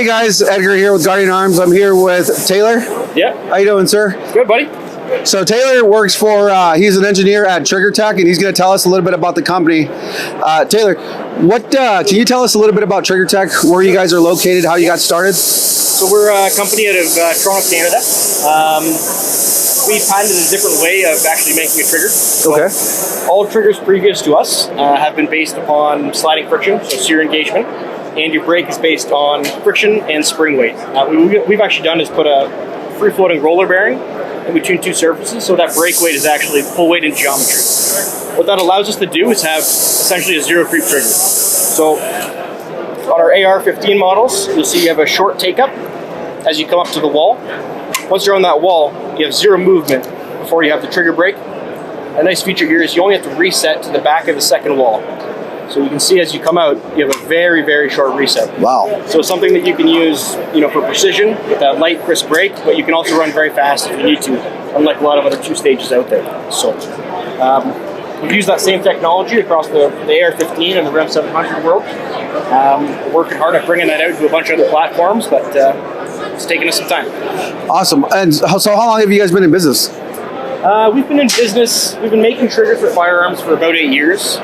Hey guys, Edgar here with Guardian Arms. I'm here with Taylor. Yeah. How you doing, sir? Good, buddy. So Taylor works for, he's an engineer at Trigger Tech, and he's going to tell us a little bit about the company. Taylor, can you tell us a little bit about Trigger Tech, where you guys are located, how you got started? So we're a company out of Toronto, Canada. We patented a different way of actually making a trigger. Okay. So all triggers previous to us have been based upon sliding friction, so sear engagement, and your brake is based on friction and spring weight. What we've actually done is put a free-floating roller bearing in between two surfaces, so that brake weight is actually pull weight in geometry. What that allows us to do is have essentially a zero creep trigger. So on our AR-15 models, you'll see you have a short take-up as you come up to the wall. Once you're on that wall, you have zero movement before you have the trigger brake. A nice feature here is you only have to reset to the back of the second wall. So you can see as you come out, you have a very, very short reset. Wow. So something that you can use, for precision with that light, crisp brake, but you can also run very fast if you need to, unlike a lot of other two stages out there. So we've used that same technology across the AR-15 and the Rev 700 world. We're working hard at bringing that out to a bunch of other platforms, but it's taken us some time. Awesome. And so how long have you guys been in business? We've been in business, we've been making triggers for firearms for about 8 years.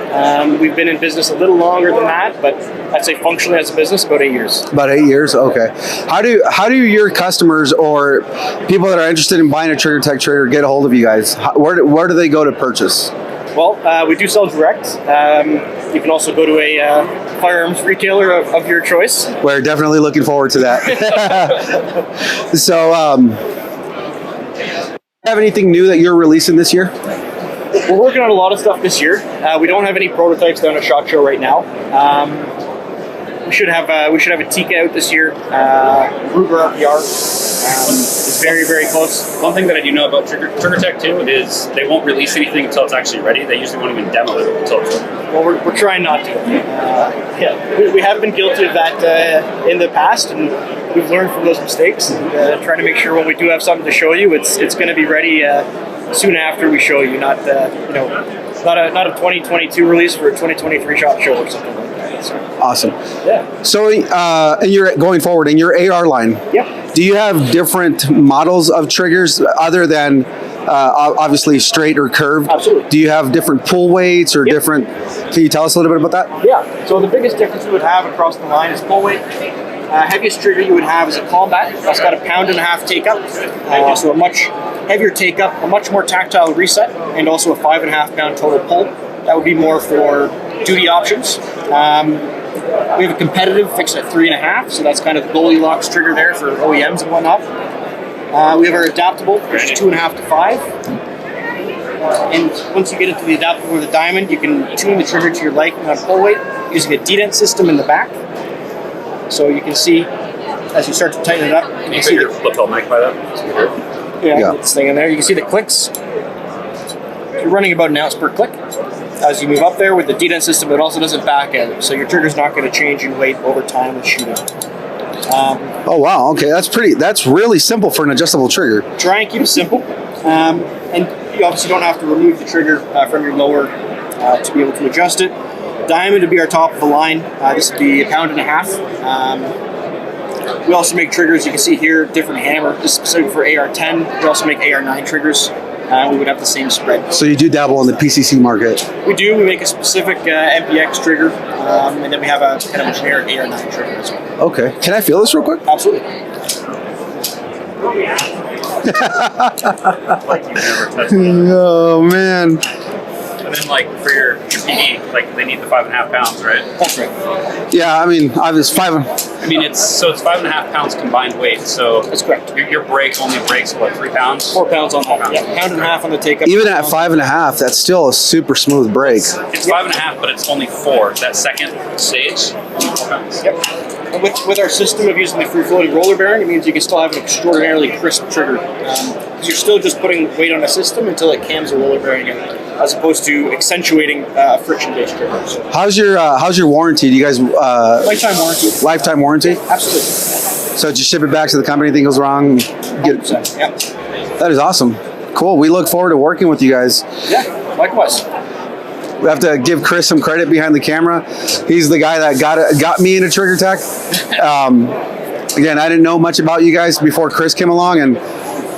We've been in business a little longer than that, but I'd say functionally as a business, about 8 years. About 8 years, okay. How do your customers or people that are interested in buying a Trigger Tech trigger get a hold of you guys? Where do they go to purchase? Well, we do sell direct. You can also go to a firearms retailer of your choice. We're definitely looking forward to that. So, have anything new that you're releasing this year? We're working on a lot of stuff this year. We don't have any prototypes down at SHOT Show right now. We should have a TICA out this year. Ruger RPR is very, very close. One thing that I do know about Trigger Tech too is they won't release anything until it's actually ready. They usually won't even demo it until it's ready. Well, we're trying not to. We have been guilty of that in the past, and we've learned from those mistakes. And trying to make sure when we do have something to show you, it's going to be ready soon after we show you, not a 2022 release for a 2023 SHOT Show or something like that. So, awesome. Yeah. So, and you're going forward in your AR line. Yeah. Do you have different models of triggers other than obviously straight or curved? Absolutely. Do you have different pull weights or different? Can you tell us a little bit about that? Yeah. So the biggest difference we would have across the line is pull weight. Heaviest trigger you would have is a combat. That's got 1.5 pound take up. So a much heavier take up, a much more tactile reset, and also a 5.5 pound total pull. That would be more for duty options. We have a competitive fixed at 3.5, so that's kind of the Goldilocks trigger there for OEMs and whatnot. We have our adaptable, which is 2.5 to 5. And once you get into the adaptable or the diamond, you can tune the trigger to your liking on pull weight using a dedent system in the back. So you can see as you start to tighten it up. Can you see your lapel mic by that? Yeah, this thing in there. You can see the clicks. You're running about 1 ounce per click. As you move up there with the dedent system, it also doesn't back out, so your trigger's not going to change in weight over time with shooting. Oh wow, okay, that's really simple for an adjustable trigger. Try and keep it simple, and you obviously don't have to remove the trigger from your lower to be able to adjust it. Diamond would be our top of the line. This would be 1.5 pounds. We also make triggers, you can see here, different hammer. This is specific for AR-10. We also make AR-9 triggers. We would have the same spread. So you do dabble in the PCC market? We do. We make a specific MPX trigger, and then we have a kind of a generic AR-9 trigger as well. Okay. Can I feel this real quick? Absolutely. Like you've never touched it. Oh man. And then like for your PE, like they need the 5.5 pounds, right? That's right. Yeah, I mean, I was 5. I mean, it's 5.5 pounds combined weight. So That's correct. your brake only breaks what, 3 pounds? 4 pounds on that. 4 pounds. Yeah, 1.5 pound on the take up. Even at 5.5, that's still a super smooth break. It's 5.5, but it's only 4. That second stage, 4 pounds. Yep. And with our system of using the free floating roller bearing, it means you can still have an extraordinarily crisp trigger. You're still just putting weight on a system until it cams the roller bearing in, as opposed to accentuating a friction-based trigger. So, How's your warranty? Do you guys lifetime warranty. lifetime warranty? Absolutely. So just ship it back to the company, anything goes wrong, get 100%. Yep. That is awesome. Cool. We look forward to working with you guys. Yeah, likewise. We have to give Chris some credit behind the camera. He's the guy that got me into Trigger Tech. again, I didn't know much about you guys before Chris came along, and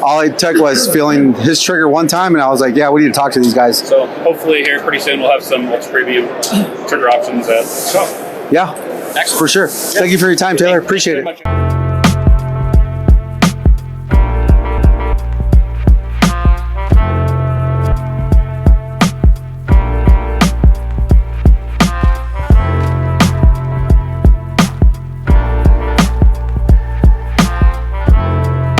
all I took was feeling his trigger one time, and I was like, yeah, we need to talk to these guys. So hopefully here pretty soon we'll have some ultra premium trigger options at the shop. Yeah, for sure. Thank you for your time, Taylor. Appreciate it. Much.